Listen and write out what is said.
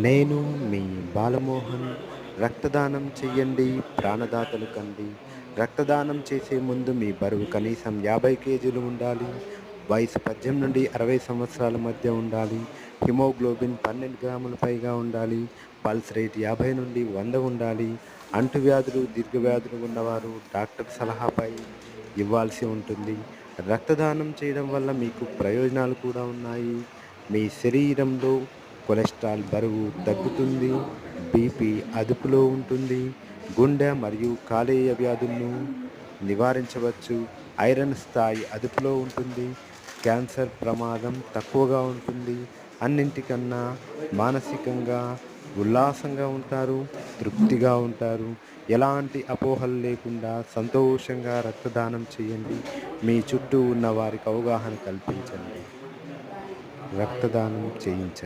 నేను మీ బాలమోహన్. రక్తదానం చెయ్యండి, ప్రాణదాతలు కండి. రక్తదానం చేసే ముందు మీ బరువు కనీసం 50 కేజీలు ఉండాలి. వయసు 18 నుండి 60 సంవత్సరాల మధ్య ఉండాలి. హిమోగ్లోబిన్ 12 గ్రాముల పైగా ఉండాలి. పల్స్ రేట్ 50 నుండి 100 ఉండాలి. అంటువ్యాధులు, దీర్ఘవ్యాధులు ఉన్నవారు డాక్టర్ సలహాపై ఇవ్వాల్సి ఉంటుంది. రక్తదానం చేయడం వల్ల మీకు ప్రయోజనాలు కూడా ఉన్నాయి. మీ శరీరంలో కొలెస్ట్రాల్ బరువు తగ్గుతుంది, బీపీ అదుపులో ఉంటుంది, గుండె మరియు కాలేయ వ్యాధులను నివారించవచ్చు, ఐరన్ స్థాయి అదుపులో ఉంటుంది, క్యాన్సర్ ప్రమాదం తక్కువగా ఉంటుంది. అన్నింటికన్నా మానసికంగా ఉల్లాసంగా ఉంటారు, తృప్తిగా ఉంటారు. ఎలాంటి అపోహలు లేకుండా సంతోషంగా రక్తదానం చేయండి. మీ చుట్టూ ఉన్న వారికి అవగాహన కల్పించండి. రక్తదానం చేయించండి.